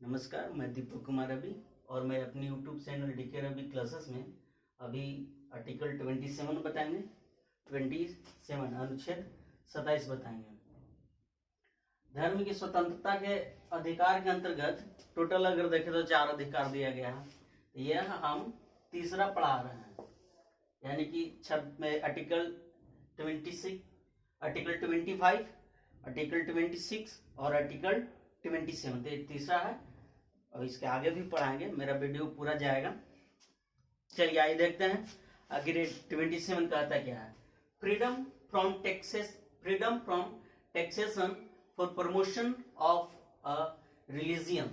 नमस्कार, मैं दीपक कुमार रवि और मैं अपनी YouTube channel DK Ravi classes में अभी आर्टिकल 27 बताएंगे। 27 अनुच्छेद 27 बताएंगे। धर्म की स्वतंत्रता के अधिकार के अंतर्गत टोटल अगर देखें तो 4 अधिकार दिया गया है। यह हम तीसरा पढ़ा रहे हैं, यानी कि आर्टिकल 26, आर्टिकल 25, आर्टिकल 26 और आर्टिकल 27 तो तीसरा है और इसके आगे भी पढ़ाएंगे। मेरा वीडियो पूरा जाएगा। चलिए आइए देखते हैं आगे 27 कहता क्या है। Freedom from taxation for promotion of a religion.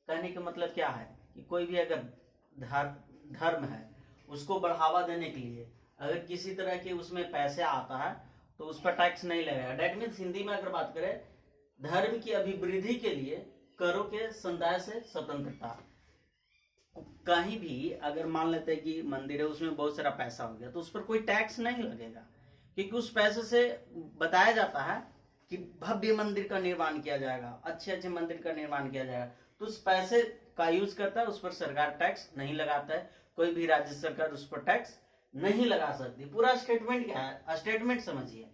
कहने का मतलब क्या है कि कोई भी अगर धर्म है उसको बढ़ावा देने के लिए अगर किसी तरह के उसमें पैसे आता है तो उस पर टैक्स नहीं लगेगा। डेट मीन्स हिंदी में अगर बात करें, धर्म की अभिवृद्धि के लिए करों के संदाय से स्वतंत्रता। कहीं भी अगर मान लेते हैं कि मंदिर है उसमें बहुत सारा पैसा हो गया तो उस पर कोई टैक्स नहीं लगेगा, क्योंकि उस पैसे से बताया जाता है कि भव्य मंदिर का निर्माण किया जाएगा, अच्छे अच्छे मंदिर का निर्माण किया जाएगा। तो उस पैसे का यूज करता है, उस पर सरकार टैक्स नहीं लगाता है। कोई भी राज्य सरकार उस पर टैक्स नहीं लगा सकती। पूरा स्टेटमेंट क्या है, स्टेटमेंट समझिए।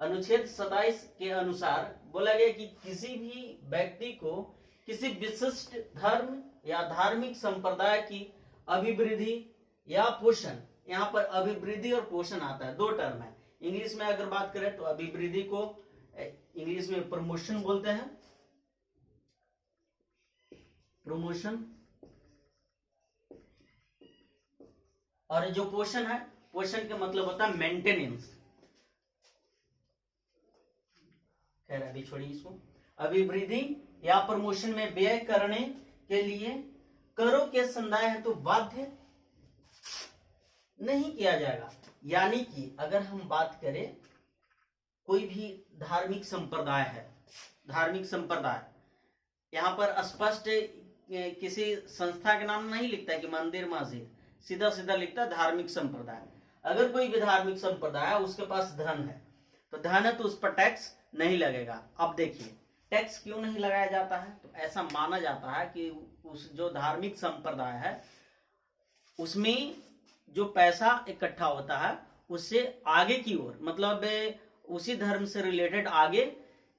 अनुच्छेद 27 के अनुसार बोला गया कि किसी भी व्यक्ति को किसी विशिष्ट धर्म या धार्मिक संप्रदाय की अभिवृद्धि या पोषण, यहाँ पर अभिवृद्धि और पोषण आता है, 2 टर्म है। इंग्लिश में अगर बात करें तो अभिवृद्धि को इंग्लिश में प्रमोशन बोलते हैं, प्रमोशन। और जो पोषण है, पोषण का मतलब होता है मेंटेनेंस। खैर अभी छोड़िए इसको। अभिवृद्धि या प्रमोशन में व्यय करने के लिए करों के संदाय है तो बाध्य नहीं किया जाएगा। यानी कि अगर हम बात करें कोई भी धार्मिक संप्रदाय है, धार्मिक संप्रदाय, यहाँ पर स्पष्ट किसी संस्था के नाम नहीं लिखता है कि मंदिर मस्जिद, सीधा सीधा लिखता है धार्मिक संप्रदाय। अगर कोई भी धार्मिक संप्रदाय है उसके पास धन है तो धन है तो उस पर टैक्स नहीं लगेगा। अब देखिए टैक्स क्यों नहीं लगाया जाता है, तो ऐसा माना जाता है कि उस जो धार्मिक संप्रदाय है उसमें जो पैसा इकट्ठा होता है उससे आगे की ओर, मतलब उसी धर्म से रिलेटेड आगे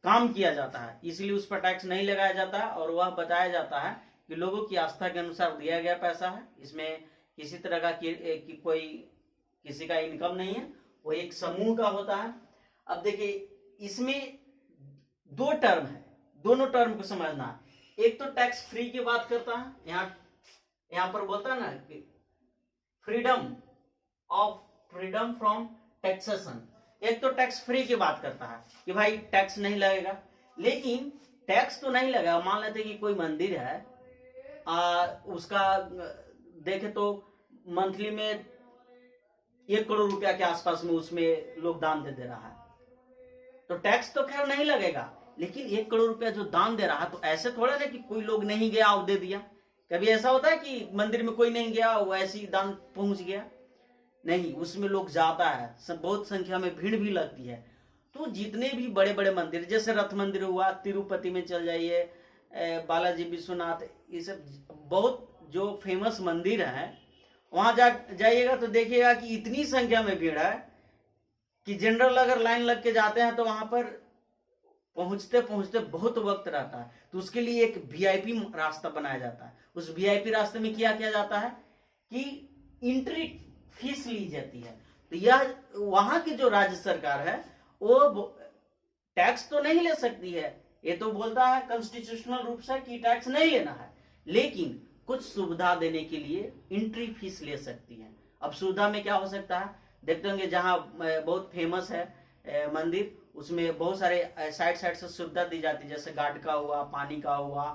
काम किया जाता है, इसलिए उस पर टैक्स नहीं लगाया जाता है। और वह बताया जाता है कि लोगों की आस्था के अनुसार दिया गया पैसा है, इसमें किसी तरह का कोई किसी का इनकम नहीं है, वो एक समूह का होता है। अब देखिए इसमें 2 टर्म है, दोनों टर्म को समझना है। एक तो टैक्स फ्री की बात करता है, यहाँ पर बोलता है ना कि फ्रीडम फ्रॉम टैक्सेशन। एक तो टैक्स फ्री की बात करता है कि भाई टैक्स नहीं लगेगा, लेकिन टैक्स तो नहीं लगेगा। मान लेते हैं कि कोई मंदिर है, उसका देखे तो मंथली में 1 करोड़ रुपया के आसपास में उसमें लोग दान दे रहा है, तो टैक्स तो खैर नहीं लगेगा। लेकिन 1 करोड़ रुपया जो दान दे रहा है तो ऐसे थोड़ा ना कि कोई लोग नहीं गया और दे दिया। कभी ऐसा होता है कि मंदिर में कोई नहीं गया वो ऐसे ही दान पहुंच गया? नहीं, उसमें लोग जाता है, सब बहुत संख्या में भीड़ भी लगती है। तो जितने भी बड़े बड़े मंदिर, जैसे रथ मंदिर हुआ, तिरुपति में चल जाइए, बालाजी विश्वनाथ, ये सब बहुत जो फेमस मंदिर है, वहां जाइएगा तो देखिएगा कि इतनी संख्या में भीड़ है कि जनरल अगर लाइन लग के जाते हैं तो वहां पर पहुंचते पहुंचते बहुत वक्त रहता है। तो उसके लिए एक वीआईपी रास्ता बनाया जाता है। उस वीआईपी रास्ते में क्या किया जाता है कि एंट्री फीस ली जाती है। तो यह वहां की जो राज्य सरकार है वो टैक्स तो नहीं ले सकती है, ये तो बोलता है कॉन्स्टिट्यूशनल रूप से कि टैक्स नहीं लेना है, लेकिन कुछ सुविधा देने के लिए एंट्री फीस ले सकती है। अब सुविधा में क्या हो सकता है, देखते होंगे जहां बहुत फेमस है मंदिर, उसमें बहुत सारे साइड से सुविधा दी जाती है, जैसे गार्ड का हुआ, पानी का हुआ,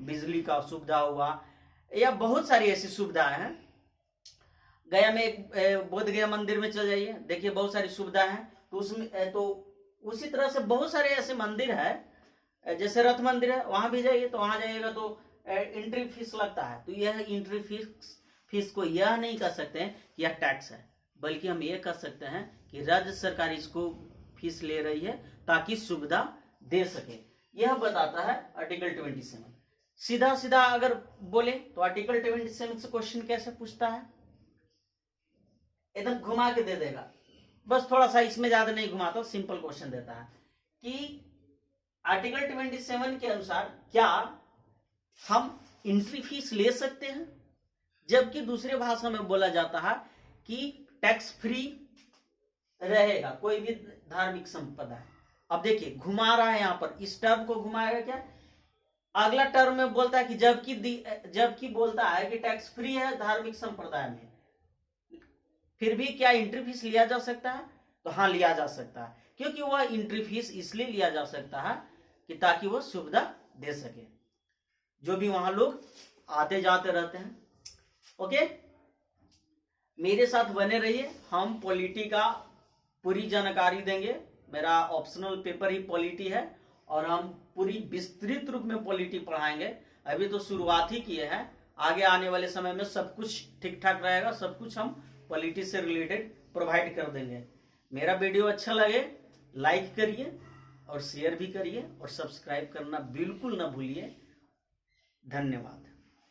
बिजली का सुविधा हुआ, या बहुत सारी ऐसी सुविधाएं हैं। गया में एक बोध गया मंदिर में चल जाइए, देखिए बहुत सारी सुविधा है। तो उसमें तो उसी तरह से बहुत सारे ऐसे मंदिर है, जैसे रथ मंदिर है, वहां भी जाइए तो वहां जाइएगा तो एंट्री फीस लगता है। तो यह एंट्री फीस को यह नहीं कह सकते हैं कि यह टैक्स है, बल्कि हम ये कह सकते हैं कि राज्य सरकार इसको फीस ले रही है ताकि सुविधा दे सके। यह बताता है आर्टिकल 27। सीधा सीधा अगर बोले तो आर्टिकल 27 से क्वेश्चन कैसे पूछता है, एकदम घुमा के दे देगा, बस थोड़ा सा इसमें ज्यादा नहीं घुमाता, सिंपल क्वेश्चन देता है कि आर्टिकल 27 के अनुसार क्या हम एंट्री फीस ले सकते हैं, जबकि दूसरे भाषा में बोला जाता है कि टैक्स फ्री रहेगा कोई भी धार्मिक संपदा है। अब देखिए घुमा रहा है यहां पर, इस टर्म को घुमाएगा क्या, अगला टर्म में बोलता है कि जबकि बोलता है कि टैक्स फ्री है धार्मिक संप्रदाय में, फिर भी क्या एंट्री फीस लिया जा सकता है, तो हाँ लिया जा सकता है, क्योंकि वह एंट्री फीस इसलिए लिया जा सकता है कि ताकि वह सुविधा दे सके जो भी वहां लोग आते जाते रहते हैं। ओके, मेरे साथ बने रहिए, हम पॉलिटी का पूरी जानकारी देंगे, मेरा ऑप्शनल पेपर ही पॉलिटी है और हम पूरी विस्तृत रूप में पॉलिटी पढ़ाएंगे। अभी तो शुरुआत ही किए हैं, आगे आने वाले समय में सब कुछ ठीक ठाक रहेगा, सब कुछ हम पॉलिटी से रिलेटेड प्रोवाइड कर देंगे। मेरा वीडियो अच्छा लगे लाइक करिए और शेयर भी करिए और सब्सक्राइब करना बिल्कुल ना भूलिए। धन्यवाद।